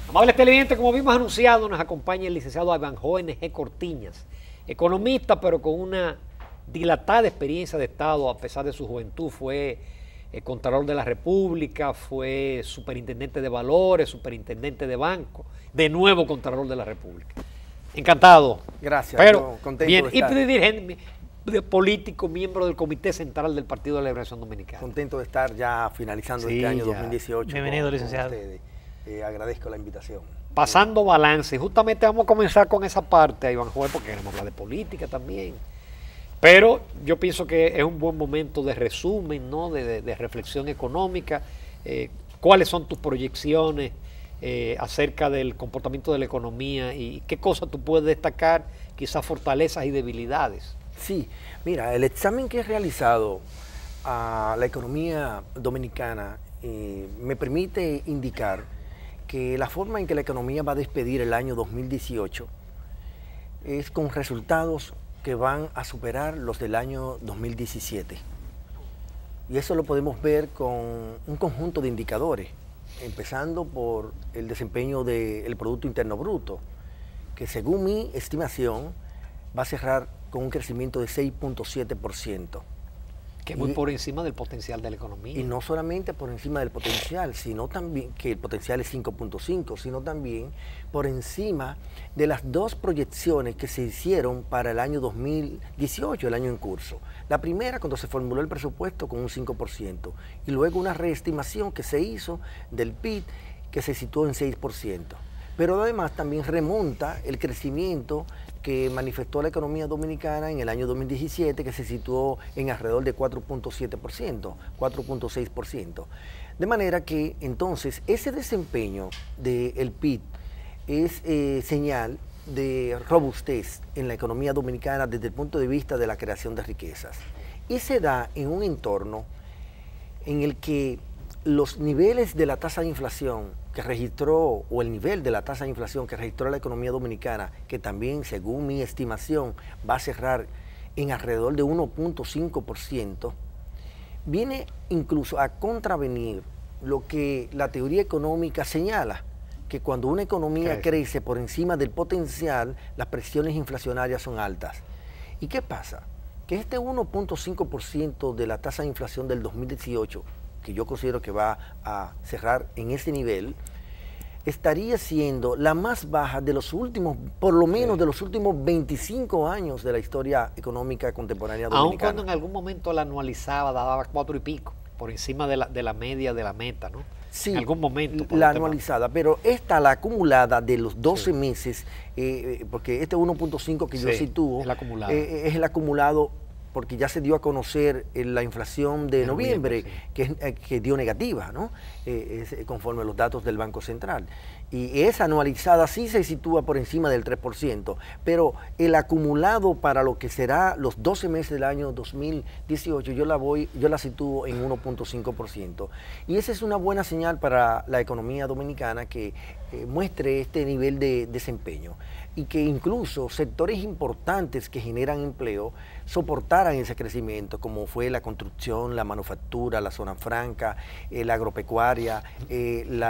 Amables televidentes, como vimos anunciado, nos acompaña el licenciado Ivanhoe N.G. Cortiñas, economista, pero con una dilatada experiencia de Estado, a pesar de su juventud. Fue Contralor de la República, fue Superintendente de Valores, Superintendente de Banco, de nuevo Contralor de la República. Encantado. Gracias, pero contento bien, de estar. Y dirigente político, miembro del Comité Central del Partido de la Liberación Dominicana. Contento de estar ya finalizando este año 2018. Bienvenido, licenciado. Con ustedes. Agradezco la invitación. Pasando balance, justamente vamos a comenzar con esa parte, Ivanhoe, porque queremos hablar de política también. Pero yo pienso que es un buen momento de resumen, ¿no? de reflexión económica. ¿Cuáles son tus proyecciones acerca del comportamiento de la economía y qué cosas tú puedes destacar, quizás fortalezas y debilidades? Sí, mira, el examen que he realizado a la economía dominicana me permite indicar que la forma en que la economía va a despedir el año 2018 es con resultados que van a superar los del año 2017. Y eso lo podemos ver con un conjunto de indicadores, empezando por el desempeño del Producto Interno Bruto, que según mi estimación va a cerrar con un crecimiento de 6.7%. Que es muy por encima del potencial de la economía. Y no solamente por encima del potencial, sino también, que el potencial es 5.5, sino también por encima de las dos proyecciones que se hicieron para el año 2018, el año en curso. La primera, cuando se formuló el presupuesto con un 5%, y luego una reestimación que se hizo del PIB que se situó en 6%. Pero además también remonta el crecimiento que manifestó la economía dominicana en el año 2017, que se situó en alrededor de 4.7%, 4.6%. De manera que entonces ese desempeño del PIB es señal de robustez en la economía dominicana desde el punto de vista de la creación de riquezas. Y se da en un entorno en el que los niveles de la tasa de inflación que registró, o el nivel de la tasa de inflación que registró la economía dominicana, que también, según mi estimación, va a cerrar en alrededor de 1.5%, viene incluso a contravenir lo que la teoría económica señala, que cuando una economía crece por encima del potencial, las presiones inflacionarias son altas. ¿Y qué pasa? Que este 1.5% de la tasa de inflación del 2018, que yo considero que va a cerrar en ese nivel, estaría siendo la más baja de los últimos, por lo menos de los últimos 25 años de la historia económica contemporánea dominicana. Aun cuando en algún momento la anualizaba, daba 4 y pico, por encima de la media de la meta, ¿no? Sí, en algún momento. La anualizada, pero esta, la acumulada de los 12 meses, porque este 1.5 que yo sitúo es el acumulado, porque ya se dio a conocer la inflación de noviembre, que dio negativa, ¿no? Conforme a los datos del Banco Central. Y esa anualizada sí se sitúa por encima del 3%, pero el acumulado para lo que será los 12 meses del año 2018, yo la sitúo en 1.5%. Y esa es una buena señal para la economía dominicana, que muestre este nivel de desempeño, y que incluso sectores importantes que generan empleo soportaran ese crecimiento, como fue la construcción, la manufactura, la zona franca, la agropecuaria, el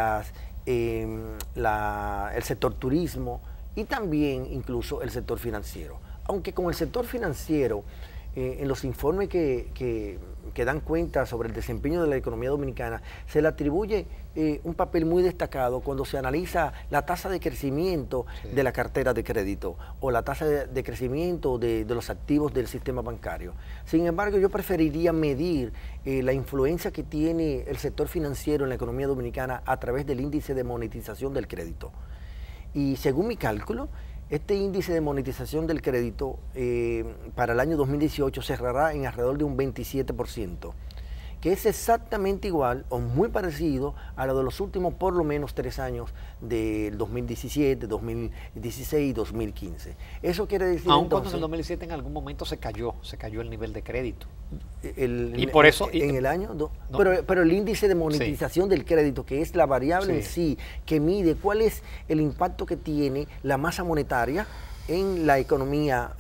sector turismo y también incluso el sector financiero. Aunque con el sector financiero, en los informes que dan cuenta sobre el desempeño de la economía dominicana, se le atribuye un papel muy destacado cuando se analiza la tasa de crecimiento de la cartera de crédito o la tasa de crecimiento de los activos del sistema bancario. Sin embargo, yo preferiría medir la influencia que tiene el sector financiero en la economía dominicana a través del índice de monetización del crédito. Y según mi cálculo, este índice de monetización del crédito para el año 2018 cerrará en alrededor de un 27%, que es exactamente igual o muy parecido a lo de los últimos por lo menos 3 años del 2017, 2016 y 2015. Eso quiere decir aun entonces, cuando en el 2017 en algún momento se cayó el nivel de crédito. Y por eso en el año, pero el índice de monetización del crédito, que es la variable en sí que mide cuál es el impacto que tiene la masa monetaria en la economía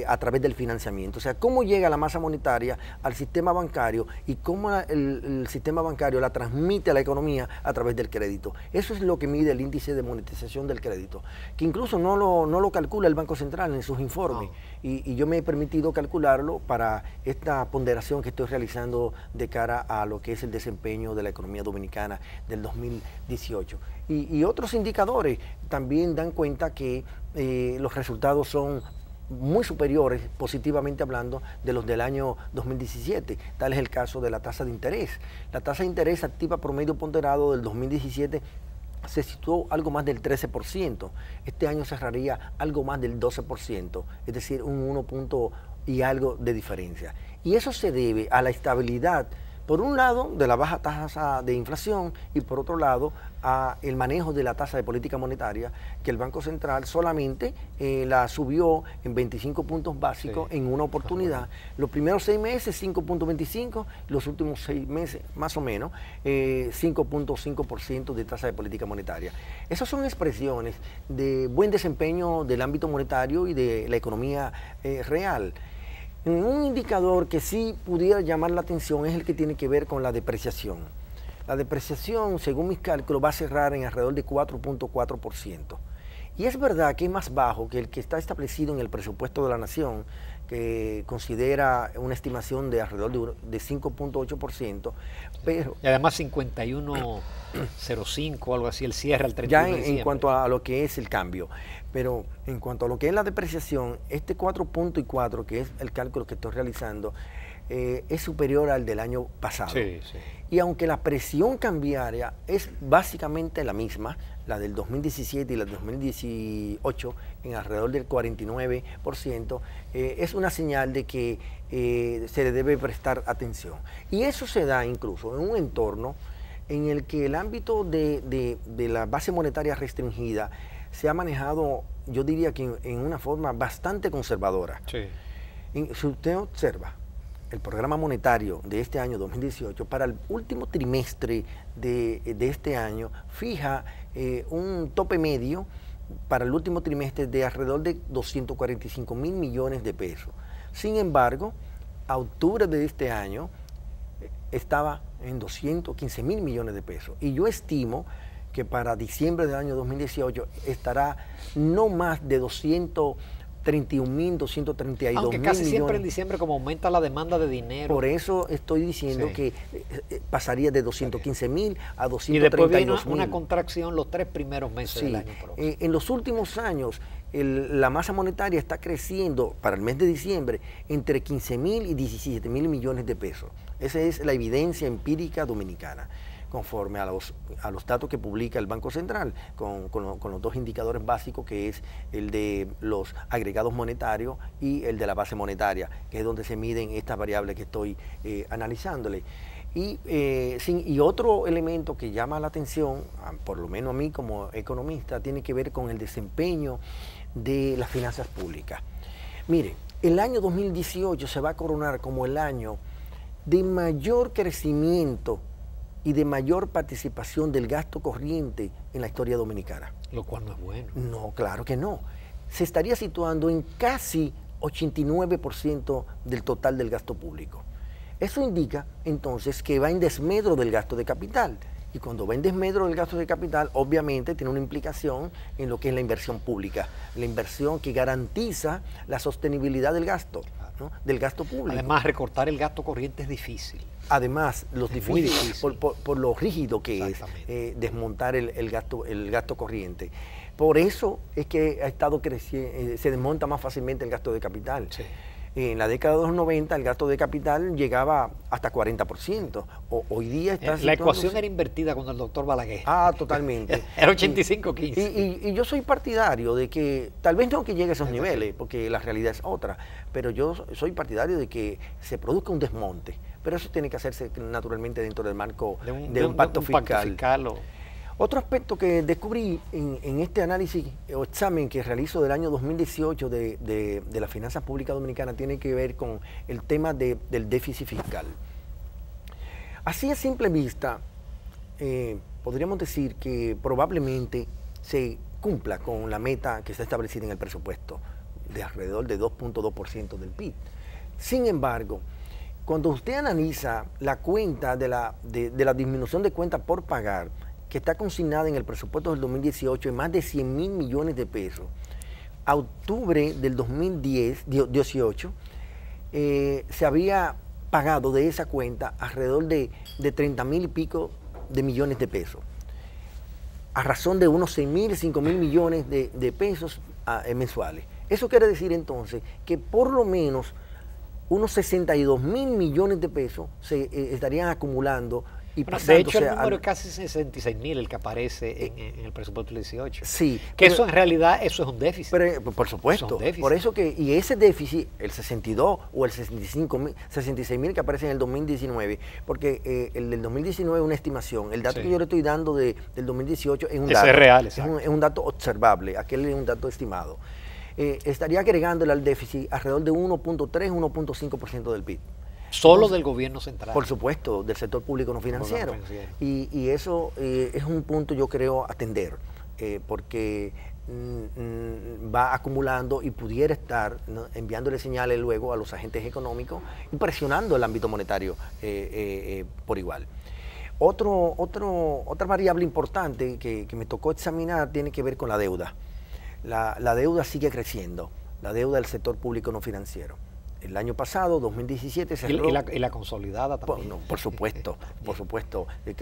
a través del financiamiento. O sea, cómo llega la masa monetaria al sistema bancario y cómo el sistema bancario la transmite a la economía a través del crédito. Eso es lo que mide el índice de monetización del crédito, que incluso no lo calcula el Banco Central en sus informes. Y yo me he permitido calcularlo para esta ponderación que estoy realizando de cara a lo que es el desempeño de la economía dominicana del 2018. Y otros indicadores también dan cuenta que los resultados son muy superiores, positivamente hablando, de los del año 2017. Tal es el caso de la tasa de interés. La tasa de interés activa promedio ponderado del 2017 se situó algo más del 13%. Este año cerraría algo más del 12%, es decir, un 1 punto y algo de diferencia. Y eso se debe a la estabilidad, por un lado, de la baja tasa de inflación y por otro lado, a el manejo de la tasa de política monetaria, que el Banco Central solamente la subió en 25 puntos básicos en una oportunidad. Los primeros 6 meses, 5.25, los últimos 6 meses, más o menos, 5.5% de tasa de política monetaria. Esas son expresiones de buen desempeño del ámbito monetario y de la economía real. Un indicador que sí pudiera llamar la atención es el que tiene que ver con la depreciación. La depreciación, según mis cálculos, va a cerrar en alrededor de 4.4%. Y es verdad que es más bajo que el que está establecido en el presupuesto de la Nación, que considera una estimación de alrededor de 5.8%, pero... Y además 51.05 o algo así, el cierre al 31 de diciembre. Ya en cuanto a lo que es el cambio. Pero en cuanto a lo que es la depreciación, este 4.4, que es el cálculo que estoy realizando, es superior al del año pasado. Sí, sí. Y aunque la presión cambiaria es básicamente la misma, la del 2017 y la del 2018, en alrededor del 49%, es una señal de que se le debe prestar atención. Y eso se da incluso en un entorno en el que el ámbito de la base monetaria restringida se ha manejado, yo diría que en una forma bastante conservadora. Sí. Si usted observa el programa monetario de este año 2018, para el último trimestre de este año, fija un tope medio para el último trimestre de alrededor de 245.000 millones de pesos. Sin embargo, a octubre de este año estaba en 215.000 millones de pesos. Y yo estimo que para diciembre del año 2018 estará no más de 231.000, 232.000 Aunque casi millones. siempre en diciembre, como aumenta la demanda de dinero. Por eso estoy diciendo que pasaría de 215.000 a 232.000. Y después viene una contracción los 3 primeros meses del año próximo. En los últimos años, la masa monetaria está creciendo para el mes de diciembre entre 15.000 y 17.000 millones de pesos. Esa es la evidencia empírica dominicana, conforme a los datos que publica el Banco Central, con los dos indicadores básicos, que es el de los agregados monetarios y el de la base monetaria, que es donde se miden estas variables que estoy analizándole. Y otro elemento que llama la atención, por lo menos a mí como economista, tiene que ver con el desempeño de las finanzas públicas. Mire, el año 2018 se va a coronar como el año de mayor crecimiento y de mayor participación del gasto corriente en la historia dominicana. Lo cual no es bueno. No, claro que no. Se estaría situando en casi 89% del total del gasto público. Eso indica entonces que va en desmedro del gasto de capital. Y cuando va en desmedro del gasto de capital, obviamente tiene una implicación en lo que es la inversión pública, la inversión que garantiza la sostenibilidad del gasto, ¿no? Del gasto público. Además, recortar el gasto corriente es difícil. Además, muy difícil. Por lo rígido que es desmontar el gasto corriente. Por eso es que ha estado creciendo, se desmonta más fácilmente el gasto de capital. Sí. En la década de los 90 el gasto de capital llegaba hasta 40%. Hoy día está... La ecuación era invertida con el doctor Balaguer. Ah, totalmente. Era 85-15. Y yo soy partidario de que, tal vez no que llegue a esos niveles, porque la realidad es otra, pero yo soy partidario de que se produzca un desmonte. Pero eso tiene que hacerse naturalmente dentro del marco de un pacto fiscal. Otro aspecto que descubrí en este análisis o examen que realizo del año 2018 de la finanza pública dominicana tiene que ver con el tema del déficit fiscal. Así a simple vista, podríamos decir que probablemente se cumpla con la meta que está establecida en el presupuesto de alrededor de 2.2% del PIB. Sin embargo, cuando usted analiza la cuenta de la disminución de cuentas por pagar, que está consignada en el presupuesto del 2018 en más de 100.000 millones de pesos, a octubre del 2018 se había pagado de esa cuenta alrededor de 30.000 y pico de millones de pesos, a razón de unos 6.000, 5.000 millones de pesos mensuales. Eso quiere decir entonces que por lo menos unos 62.000 millones de pesos se estarían acumulando y pasándose. De hecho, el número es casi 66.000 el que aparece en el presupuesto del 18. Sí. Que eso en realidad, eso es un déficit. Pero, por supuesto. Es un déficit. Por eso que, y ese déficit, el 62 o el 66.000 que aparece en el 2019, porque el del 2019 es una estimación. El dato que yo le estoy dando del 2018 es un dato. Es real, es un dato observable. Aquel es un dato estimado. Estaría agregándole al déficit alrededor de 1.3, 1.5% del PIB. Solo del gobierno central. Por supuesto, del sector público no financiero. Y eso es un punto, yo creo, a atender, porque va acumulando y pudiera estar, ¿no?, enviándole señales luego a los agentes económicos y presionando el ámbito monetario por igual. Otra variable importante que me tocó examinar tiene que ver con la deuda. La deuda sigue creciendo, la deuda del sector público no financiero. El año pasado, 2017, cerró... ¿Y la consolidada también? Por supuesto, que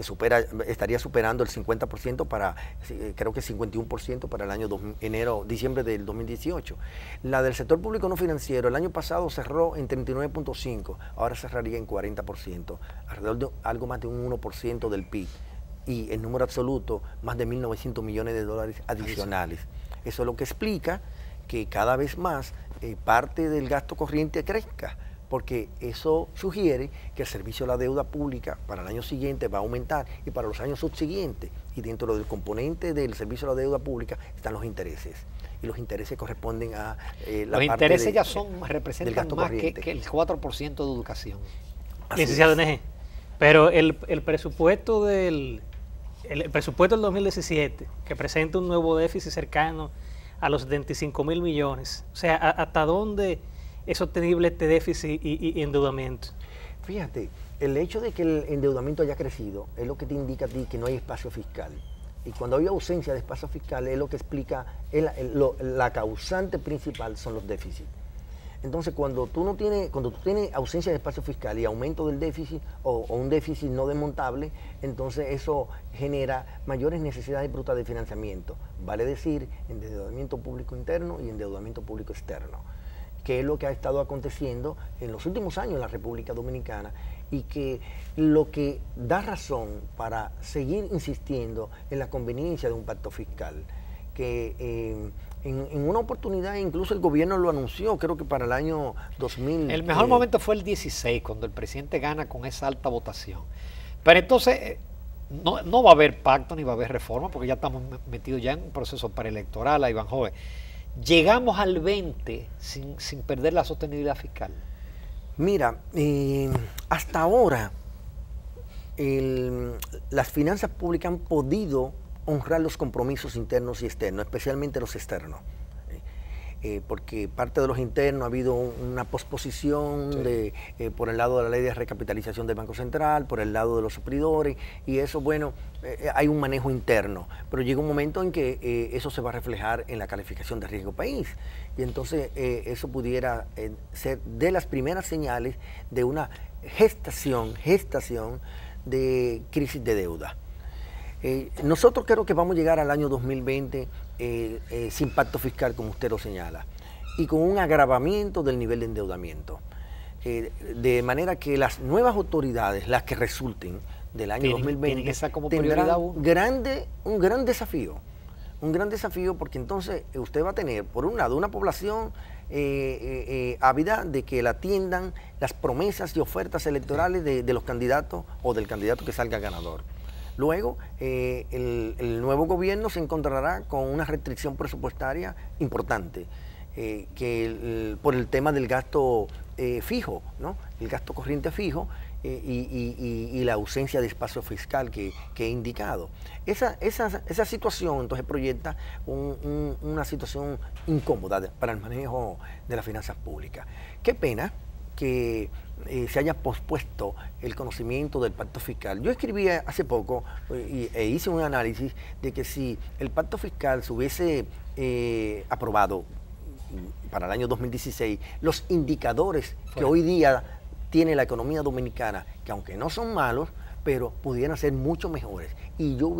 estaría superando el 50% para, creo que 51% para el año diciembre del 2018. La del sector público no financiero, el año pasado cerró en 39.5%, ahora cerraría en 40%, alrededor de algo más de un 1% del PIB. Y en número absoluto, más de 1.900 millones de dólares adicionales. Eso es lo que explica que cada vez más parte del gasto corriente crezca, porque eso sugiere que el servicio de la deuda pública para el año siguiente va a aumentar y para los años subsiguientes, y dentro del componente del servicio de la deuda pública están los intereses, y los intereses corresponden a los intereses ya representan más que el 4% de educación. Licenciado N.G., pero el presupuesto del 2017, que presenta un nuevo déficit cercano a los 75.000 millones. O sea, ¿hasta dónde es sostenible este déficit y endeudamiento? Fíjate, el hecho de que el endeudamiento haya crecido es lo que te indica a ti que no hay espacio fiscal. Y cuando hay ausencia de espacio fiscal es lo que explica, la causante principal son los déficits. Entonces, cuando tú tienes ausencia de espacio fiscal y aumento del déficit o un déficit no desmontable, entonces eso genera mayores necesidades brutas de financiamiento. Vale decir, endeudamiento público interno y endeudamiento público externo, que es lo que ha estado aconteciendo en los últimos años en la República Dominicana y que lo que da razón para seguir insistiendo en la conveniencia de un pacto fiscal, que en una oportunidad incluso el gobierno lo anunció, creo que para el año 2000. El mejor momento fue el 16, cuando el presidente gana con esa alta votación. Pero entonces no va a haber pacto ni va a haber reforma, porque ya estamos metidos ya en un proceso preelectoral a Iván Joven. Llegamos al 20 sin perder la sostenibilidad fiscal. Mira, hasta ahora las finanzas públicas han podido honrar los compromisos internos y externos, especialmente los externos, porque parte de los internos ha habido una posposición por el lado de la ley de recapitalización del Banco Central, por el lado de los suplidores, y eso, bueno, hay un manejo interno, pero llega un momento en que eso se va a reflejar en la calificación de riesgo país, y entonces eso pudiera ser de las primeras señales de una gestación de crisis de deuda. Nosotros creo que vamos a llegar al año 2020 sin pacto fiscal, como usted lo señala, y con un agravamiento del nivel de endeudamiento. De manera que las nuevas autoridades, las que resulten del año 2020, tendrán un gran desafío. Un gran desafío porque entonces usted va a tener, por un lado, una población ávida de que la atiendan las promesas y ofertas electorales de los candidatos o del candidato que salga ganador. Luego, el nuevo gobierno se encontrará con una restricción presupuestaria importante, por el tema del gasto fijo, ¿no? El gasto corriente fijo, y la ausencia de espacio fiscal que he indicado. Esa situación entonces proyecta una situación incómoda para el manejo de las finanzas públicas. Qué pena que se haya pospuesto el conocimiento del pacto fiscal. Yo escribí hace poco e hice un análisis de que si el pacto fiscal se hubiese aprobado para el año 2016, los indicadores que hoy día tiene la economía dominicana, que aunque no son malos, pero pudieran ser mucho mejores. Y yo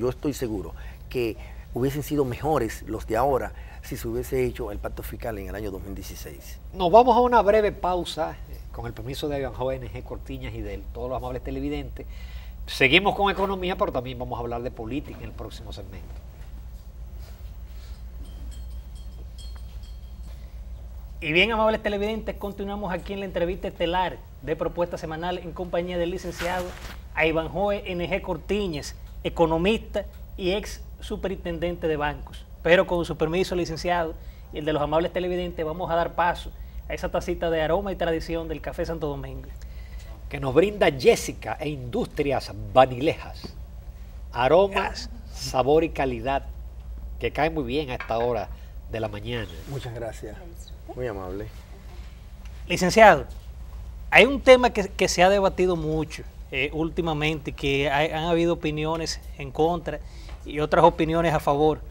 estoy seguro que hubiesen sido mejores los de ahora si se hubiese hecho el pacto fiscal en el año 2016. Nos vamos a una breve pausa, con el permiso de Ivanhoe NG Cortiñas y de todos los amables televidentes. Seguimos con economía, pero también vamos a hablar de política en el próximo segmento. Y bien, amables televidentes, continuamos aquí en la entrevista estelar de Propuesta Semanal en compañía del licenciado Ivanhoe NG Cortiñas, economista y ex superintendente de bancos. Pero con su permiso, licenciado, y el de los amables televidentes, vamos a dar paso a esa tacita de aroma y tradición del Café Santo Domingo, que nos brinda Jessica e Industrias Vanilejas. Aroma, sabor y calidad, que cae muy bien a esta hora de la mañana. Muchas gracias. Muy amable. Licenciado, hay un tema que se ha debatido mucho últimamente, que han habido opiniones en contra y otras opiniones a favor.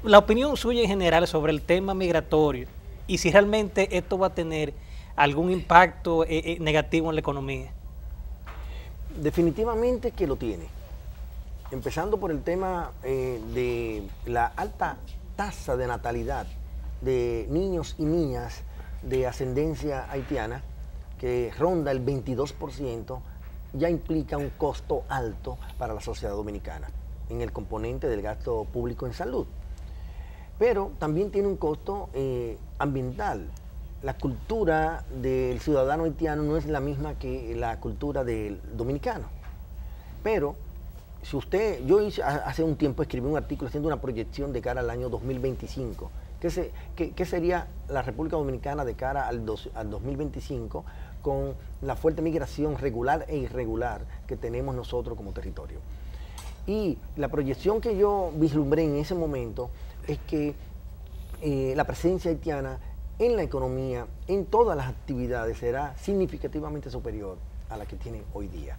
La opinión suya en general sobre el tema migratorio y si realmente esto va a tener algún impacto negativo en la economía. Definitivamente que lo tiene. Empezando por el tema de la alta tasa de natalidad de niños y niñas de ascendencia haitiana, que ronda el 22%, ya implica un costo alto para la sociedad dominicana en el componente del gasto público en salud. Pero también tiene un costo ambiental. La cultura del ciudadano haitiano no es la misma que la cultura del dominicano. Pero si yo hace un tiempo escribí un artículo haciendo una proyección de cara al año 2025. ¿Qué sería la República Dominicana de cara al 2025 con la fuerte migración regular e irregular que tenemos nosotros como territorio? Y la proyección que yo vislumbré en ese momento es que la presencia haitiana en la economía, en todas las actividades, será significativamente superior a la que tiene hoy día.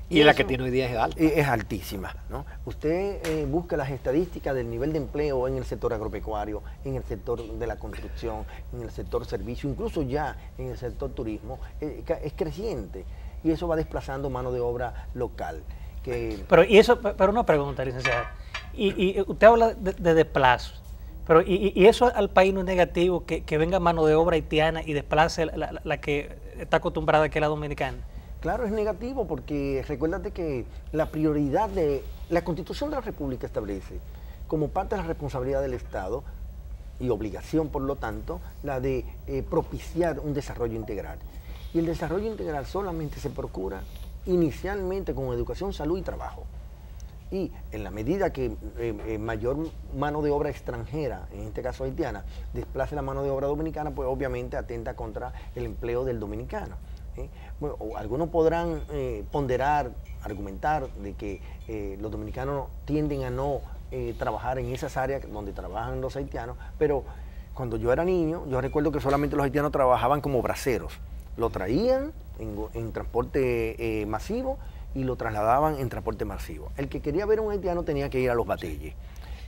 Y la que tiene hoy día es alta. Es altísima, ¿no? Usted busca las estadísticas del nivel de empleo en el sector agropecuario, en el sector de la construcción, en el sector servicio, incluso ya en el sector turismo, es creciente y eso va desplazando mano de obra local. Pero una pregunta, licenciada. Y usted habla de desplazos, pero y eso al país no es negativo, que venga mano de obra haitiana y desplace la que está acostumbrada, que es la dominicana. Claro, es negativo porque recuérdate que la prioridad de la Constitución de la República establece como parte de la responsabilidad del Estado y obligación, por lo tanto, la de propiciar un desarrollo integral. Y el desarrollo integral solamente se procura inicialmente con educación, salud y trabajo. Y en la medida que mayor mano de obra extranjera, en este caso haitiana, desplace la mano de obra dominicana, pues obviamente atenta contra el empleo del dominicano. Bueno, algunos podrán ponderar, argumentar de que los dominicanos tienden a no trabajar en esas áreas donde trabajan los haitianos, pero cuando yo era niño, yo recuerdo que solamente los haitianos trabajaban como braceros. Lo traían en transporte masivo y lo trasladaban en transporte masivo. El que quería ver a un haitiano tenía que ir a los batalles.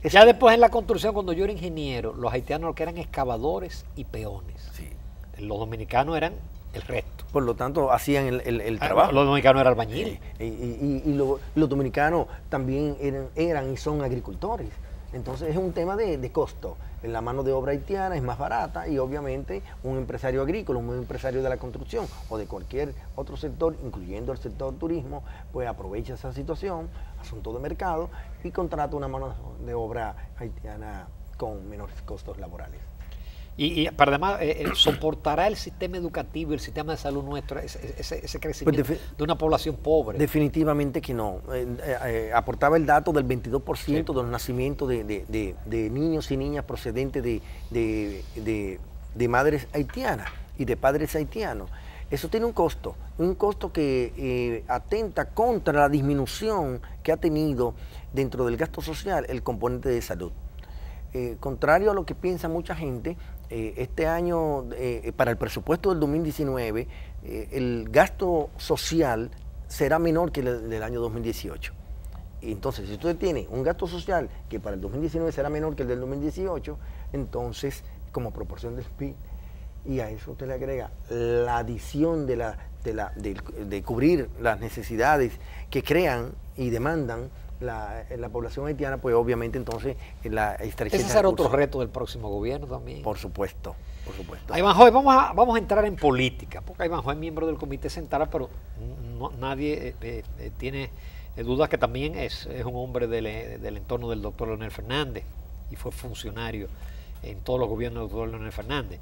Ya después en la construcción, cuando yo era ingeniero, los haitianos lo que eran excavadores y peones. Sí. Los dominicanos eran el resto. Por lo tanto, hacían el trabajo. Los dominicanos eran albañiles. Y los dominicanos también eran y son agricultores. Entonces es un tema de costo. La mano de obra haitiana es más barata y obviamente un empresario agrícola, un empresario de la construcción o de cualquier otro sector, incluyendo el sector turismo, pues aprovecha esa situación, asunto de mercado, y contrata una mano de obra haitiana con menores costos laborales. Y para además, ¿soportará el sistema educativo y el sistema de salud nuestro ese crecimiento de una población pobre? Definitivamente que no. Aportaba el dato del 22% de los nacimientos de niños y niñas procedentes de madres haitianas y de padres haitianos. Eso tiene un costo que atenta contra la disminución que ha tenido dentro del gasto social el componente de salud. Contrario a lo que piensa mucha gente, este año, para el presupuesto del 2019, el gasto social será menor que el del año 2018. Entonces, si usted tiene un gasto social que para el 2019 será menor que el del 2018, entonces, como proporción del PIB, y a eso usted le agrega la adición de cubrir las necesidades que crean y demandan la población haitiana, pues obviamente entonces la estrechez. Ese será otro reto del próximo gobierno también. Por supuesto, por supuesto. Ivanhoe, vamos a entrar en política, porque Ivanhoe es miembro del Comité Central, pero nadie tiene dudas que también es un hombre del entorno del doctor Leonel Fernández y fue funcionario en todos los gobiernos del doctor Leonel Fernández.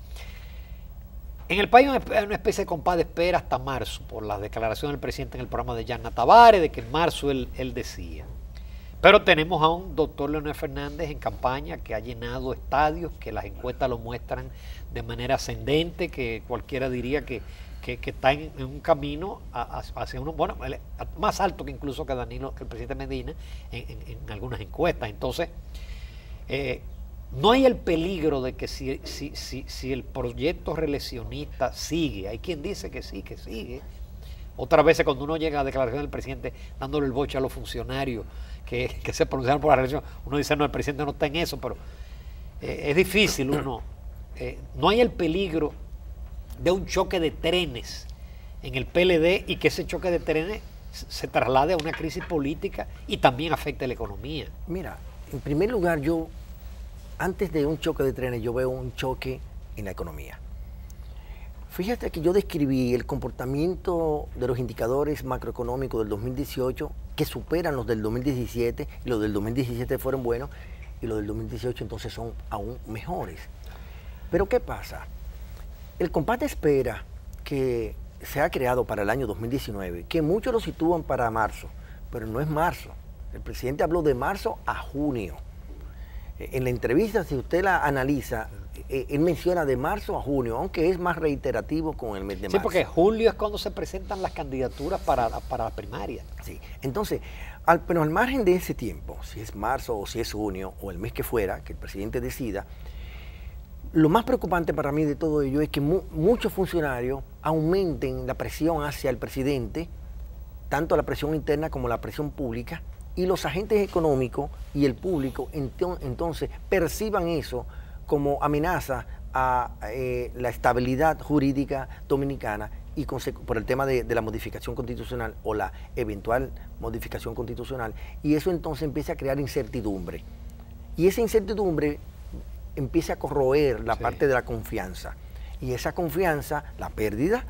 En el país hay una especie de compás de espera hasta marzo por la declaración del presidente en el programa de Yanna Tavares de que en marzo él decía. Pero tenemos a un doctor Leonel Fernández en campaña que ha llenado estadios, que las encuestas lo muestran de manera ascendente, que cualquiera diría que está en un camino hacia uno, bueno, más alto que incluso que Danilo, que el presidente Medina, en algunas encuestas. Entonces, no hay el peligro de que si el proyecto reeleccionista sigue, hay quien dice que sí, que sigue. Otras veces cuando uno llega a la declaración del presidente dándole el boche a los funcionarios que se pronunciaron por la reelección, uno dice, no, el presidente no está en eso, pero es difícil no hay el peligro de un choque de trenes en el PLD y que ese choque de trenes se traslade a una crisis política y también afecte la economía. Mira, en primer lugar, antes de un choque de trenes, yo veo un choque en la economía. Fíjate que yo describí el comportamiento de los indicadores macroeconómicos del 2018 que superan los del 2017, y los del 2017 fueron buenos, y los del 2018 entonces son aún mejores. Pero ¿qué pasa? El compás de espera que se ha creado para el año 2019, que muchos lo sitúan para marzo, pero no es marzo. El presidente habló de marzo a junio. En la entrevista, si usted la analiza, él menciona de marzo a junio, aunque es más reiterativo con el mes de marzo. Sí, porque julio es cuando se presentan las candidaturas para la primaria. Sí, entonces, pero al margen de ese tiempo, si es marzo o si es junio o el mes que fuera, que el presidente decida, lo más preocupante para mí de todo ello es que muchos funcionarios aumenten la presión hacia el presidente, tanto la presión interna como la presión pública, y los agentes económicos y el público entonces perciban eso como amenaza a la estabilidad jurídica dominicana y por el tema de la modificación constitucional o la eventual modificación constitucional, y eso entonces empieza a crear incertidumbre. Y esa incertidumbre empieza a corroer la parte de la confianza. Y esa confianza, la pérdida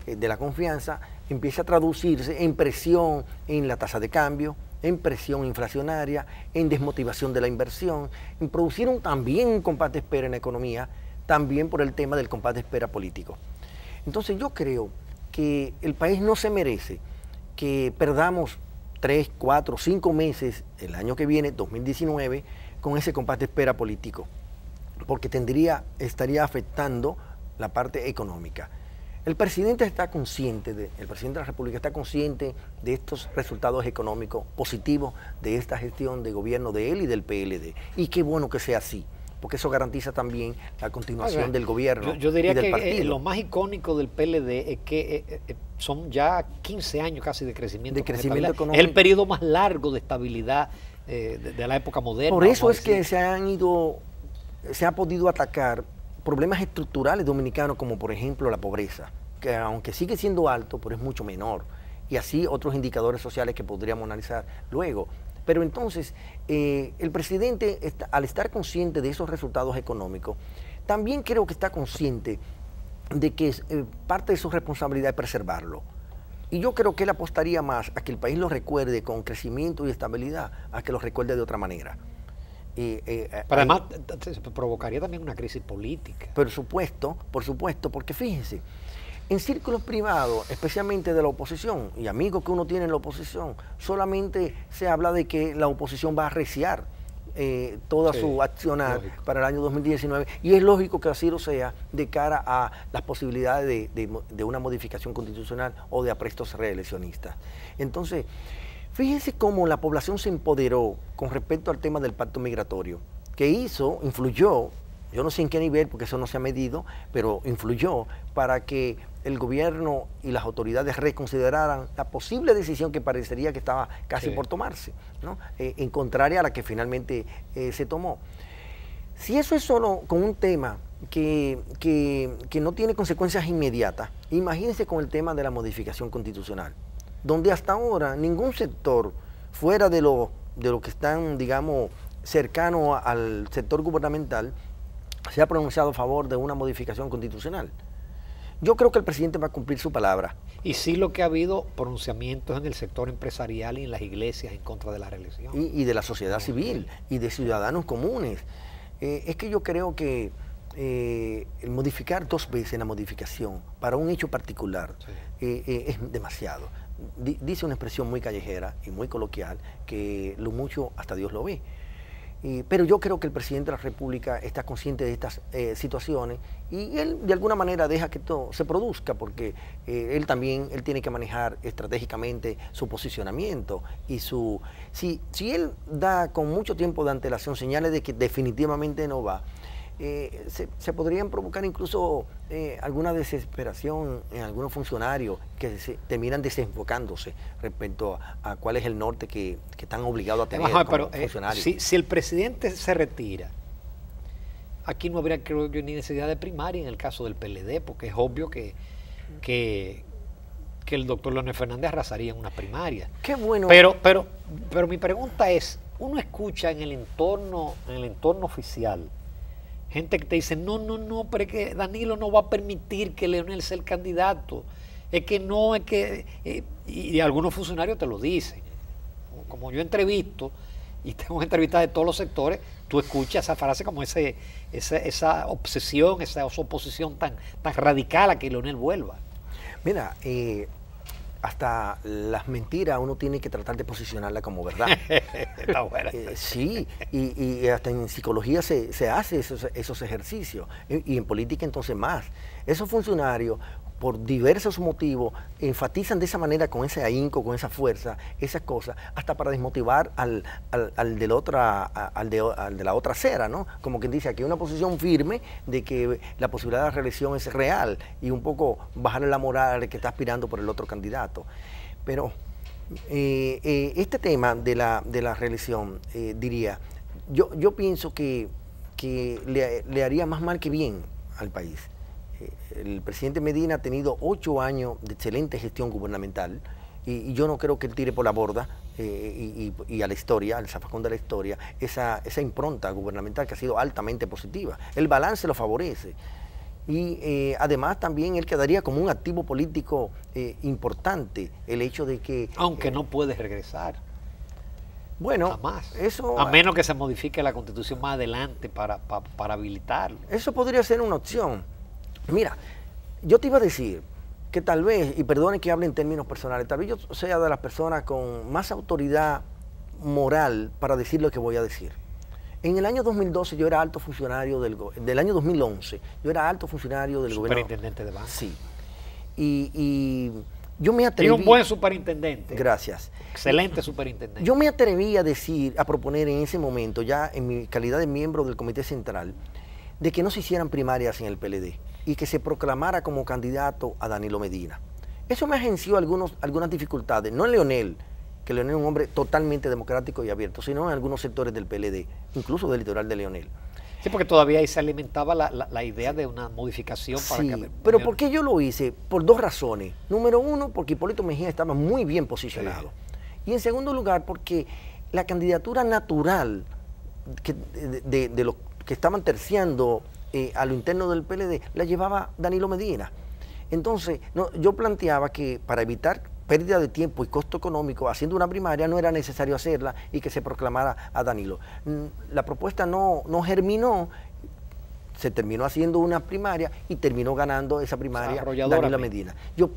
de la confianza, empieza a traducirse en presión en la tasa de cambio, en presión inflacionaria, en desmotivación de la inversión, en producir también un compás de espera en la economía, también por el tema del compás de espera político. Entonces yo creo que el país no se merece que perdamos 3, 4, 5 meses el año que viene, 2019, con ese compás de espera político, porque estaría afectando la parte económica. El presidente el presidente de la República está consciente de estos resultados económicos positivos de esta gestión de gobierno de él y del PLD. Y qué bueno que sea así, porque eso garantiza también la continuación del gobierno. Yo diría y del que partido. Lo más icónico del PLD es que son ya 15 años casi de crecimiento. Económico. Es el periodo más largo de estabilidad de la época moderna. Por eso es que se ha podido atacar problemas estructurales dominicanos, como por ejemplo la pobreza, que aunque sigue siendo alto, pero es mucho menor, y así otros indicadores sociales que podríamos analizar luego. Pero entonces, el presidente, al estar consciente de esos resultados económicos, también creo que está consciente de que parte de su responsabilidad es preservarlo. Y yo creo que él apostaría más a que el país lo recuerde con crecimiento y estabilidad, a que lo recuerde de otra manera. Pero además provocaría también una crisis política. Por supuesto, porque fíjense, en círculos privados, especialmente de la oposición, y amigos que uno tiene en la oposición, solamente se habla de que la oposición va a arreciar. toda Sí, su accionar lógico. para el año 2019 y es lógico que así lo sea de cara a las posibilidades de una modificación constitucional o de aprestos reeleccionistas. Entonces, fíjense cómo la población se empoderó con respecto al tema del pacto migratorio, que influyó, yo no sé en qué nivel, porque eso no se ha medido, pero influyó para que el gobierno y las autoridades reconsideraran la posible decisión que parecería que estaba casi Sí. por tomarse, ¿no? En contraria a la que finalmente se tomó. Si eso es solo con un tema que no tiene consecuencias inmediatas, imagínense con el tema de la modificación constitucional, donde hasta ahora ningún sector fuera de lo que están, digamos, cercano al sector gubernamental se ha pronunciado a favor de una modificación constitucional. Yo creo que el presidente va a cumplir su palabra. Y sí lo que ha habido pronunciamientos en el sector empresarial y en las iglesias en contra de la reelección. Y de la sociedad civil y de ciudadanos comunes. Es que yo creo que el modificar 2 veces la modificación para un hecho particular es demasiado. Dice una expresión muy callejera y muy coloquial que lo mucho hasta Dios lo ve. Pero yo creo que el presidente de la República está consciente de estas situaciones y él de alguna manera deja que todo se produzca porque él tiene que manejar estratégicamente su posicionamiento y si él da con mucho tiempo de antelación señales de que definitivamente no va, se podrían provocar incluso alguna desesperación en algunos funcionarios que se terminan desenfocándose respecto a cuál es el norte que están obligados a tener como funcionarios. Si el presidente se retira, aquí no habría, creo yo, ni necesidad de primaria en el caso del PLD, porque es obvio que el doctor Leonel Fernández arrasaría en una primaria. Qué bueno. Pero mi pregunta es, uno escucha en el entorno oficial gente que te dice, no, pero es que Danilo no va a permitir que Leonel sea el candidato. Es que no, es que... y algunos funcionarios te lo dicen. Como yo entrevisto, y tengo entrevistas de todos los sectores, tú escuchas esa frase como esa obsesión, esa oposición tan radical a que Leonel vuelva. Mira, hasta las mentiras uno tiene que tratar de posicionarla como verdad. Está buena. Sí, y hasta en psicología se hace esos ejercicios, y en política entonces más. Esos funcionarios, por diversos motivos, enfatizan de esa manera, con ese ahínco, con esa fuerza, esas cosas, hasta para desmotivar al de la otra acera, ¿no? Como quien dice, aquí hay una posición firme de que la posibilidad de reelección es real y un poco bajarle la moral al que está aspirando por el otro candidato. Pero este tema de la reelección, diría, yo pienso que le haría más mal que bien al país. El presidente Medina ha tenido 8 años de excelente gestión gubernamental y yo no creo que él tire por la borda y a la historia, al zafacón de la historia, esa impronta gubernamental que ha sido altamente positiva. El balance lo favorece y además también él quedaría como un activo político importante el hecho de que... Aunque no puede regresar. Bueno, jamás. Eso, a menos que se modifique la Constitución más adelante para habilitarlo. Eso podría ser una opción. Mira, yo te iba a decir que tal vez, y perdone que hable en términos personales, tal vez yo sea de las personas con más autoridad moral para decir lo que voy a decir. En el año 2012 yo era alto funcionario del año 2011, yo era alto funcionario del gobierno. Superintendente de banco. Sí. Y yo me atreví... Y un buen superintendente. Gracias. Excelente superintendente. Yo me atreví a proponer en ese momento, ya en mi calidad de miembro del Comité Central, de que no se hicieran primarias en el PLD y que se proclamara como candidato a Danilo Medina. Eso me agenció algunas dificultades, no en Leonel, que Leonel es un hombre totalmente democrático y abierto, sino en algunos sectores del PLD, incluso del litoral de Leonel. Sí, porque todavía ahí se alimentaba la idea de una modificación para sí, que... pero ¿por qué yo lo hice? Por 2 razones. Número 1, porque Hipólito Mejía estaba muy bien posicionado. Sí. Y en segundo lugar, porque la candidatura natural de los que estaban terciando a lo interno del PLD, la llevaba Danilo Medina. Entonces, yo planteaba que para evitar pérdida de tiempo y costo económico haciendo una primaria no era necesario hacerla y que se proclamara a Danilo. La propuesta no germinó, se terminó haciendo una primaria y terminó ganando esa primaria Danilo Medina. Yo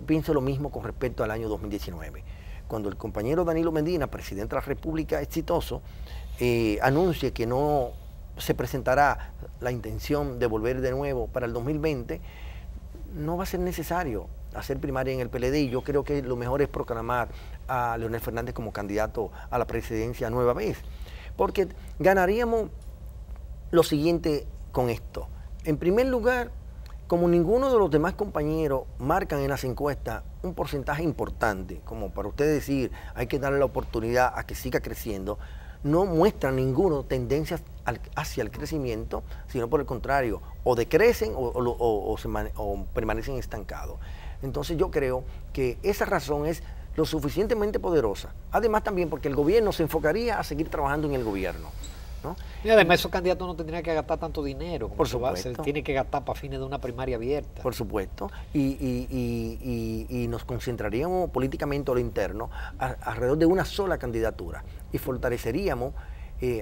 pienso lo mismo con respecto al año 2019. Cuando el compañero Danilo Medina, presidente de la República exitoso, anuncie que no se presentará la intención de volver de nuevo para el 2020, no va a ser necesario hacer primaria en el PLD, y yo creo que lo mejor es proclamar a Leonel Fernández como candidato a la presidencia nueva vez, porque ganaríamos lo siguiente con esto. En primer lugar, como ninguno de los demás compañeros marcan en las encuestas un porcentaje importante, como para usted decir, hay que darle la oportunidad a que siga creciendo, no muestran ninguno tendencias hacia el crecimiento, sino por el contrario, o decrecen o permanecen estancados. Entonces yo creo que esa razón es lo suficientemente poderosa. Además también porque el gobierno se enfocaría a seguir trabajando en el gobierno, ¿no? Y además esos candidatos no tendrían que gastar tanto dinero, como por supuesto. se tiene que gastar para fines de una primaria abierta. Por supuesto, y nos concentraríamos políticamente a lo interno alrededor de una sola candidatura y fortaleceríamos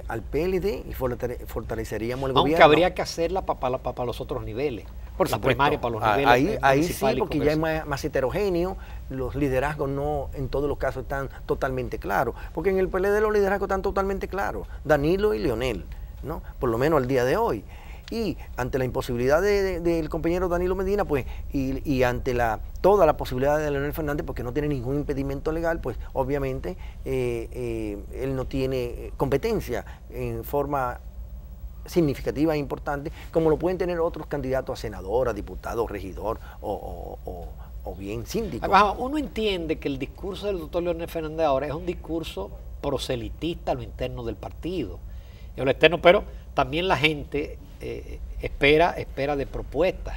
al PLD y fortaleceríamos el gobierno. Aunque habría que hacerla para los otros niveles. Por la supuesto. primaria para los niveles. Ahí sí, porque ya es más heterogéneo, los liderazgos no en todos los casos están totalmente claros, porque en el PLD los liderazgos están totalmente claros, Danilo y Leonel, ¿no? Por lo menos al día de hoy. Y ante la imposibilidad del compañero Danilo Medina, pues, y ante toda la posibilidad de Leonel Fernández, porque no tiene ningún impedimento legal, pues obviamente él no tiene competencia en forma significativa e importante, como lo pueden tener otros candidatos a senador, a diputado, regidor o bien síndico. Uno entiende que el discurso del doctor Leonel Fernández ahora es un discurso proselitista a lo interno del partido, y a lo externo, pero también la gente espera de propuestas,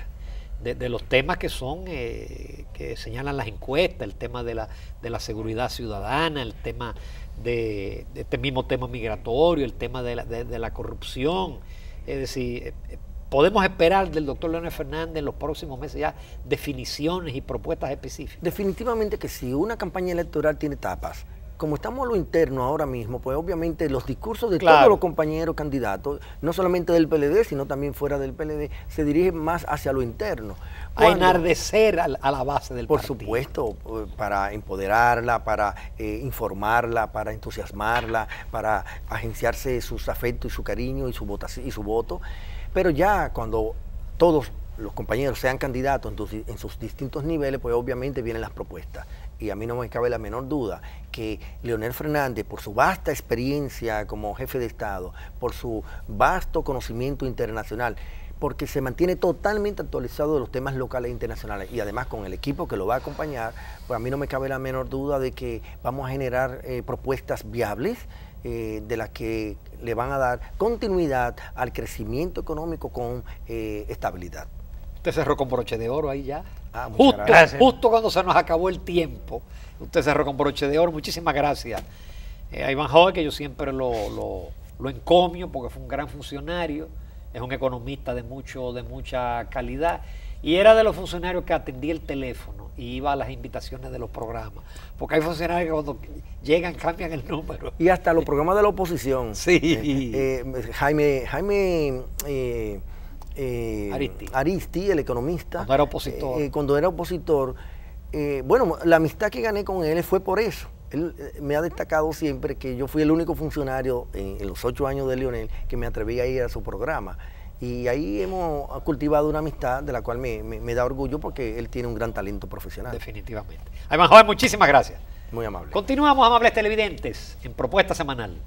de los temas que son, que señalan las encuestas, el tema de la seguridad ciudadana, el tema de este mismo tema migratorio, el tema de la corrupción. Es decir, podemos esperar del doctor Leonel Fernández en los próximos meses ya definiciones y propuestas específicas. Definitivamente que sí, una campaña electoral tiene etapas. Como estamos a lo interno ahora mismo, pues obviamente los discursos de todos los compañeros candidatos, no solamente del PLD, sino también fuera del PLD, se dirigen más hacia lo interno. A enardecer a la base del partido. Por supuesto, para empoderarla, para informarla, para entusiasmarla, para agenciarse sus afectos y su cariño y su voto. Pero ya cuando todos los compañeros sean candidatos en sus distintos niveles, pues obviamente vienen las propuestas. Y a mí no me cabe la menor duda que Leonel Fernández, por su vasta experiencia como jefe de Estado, por su vasto conocimiento internacional, porque se mantiene totalmente actualizado de los temas locales e internacionales, y además con el equipo que lo va a acompañar, pues a mí no me cabe la menor duda de que vamos a generar propuestas viables, de las que le van a dar continuidad al crecimiento económico con estabilidad. Usted cerró con broche de oro ahí ya. Justo cuando se nos acabó el tiempo, usted cerró con broche de oro. Muchísimas gracias a Ivanhoe, que yo siempre lo encomio porque fue un gran funcionario, es un economista de mucha calidad, y era de los funcionarios que atendía el teléfono y iba a las invitaciones de los programas, porque hay funcionarios que cuando llegan cambian el número. Y hasta los programas de la oposición. Sí. Jaime Aristi, el economista. Cuando era opositor. Bueno, la amistad que gané con él fue por eso. Él me ha destacado siempre que yo fui el único funcionario en los 8 años de Leonel que me atreví a ir a su programa. Y ahí hemos cultivado una amistad de la cual me da orgullo, porque él tiene un gran talento profesional. Definitivamente. Ivanhoe, muchísimas gracias. Muy amable. Continuamos, amables televidentes, en Propuesta Semanal.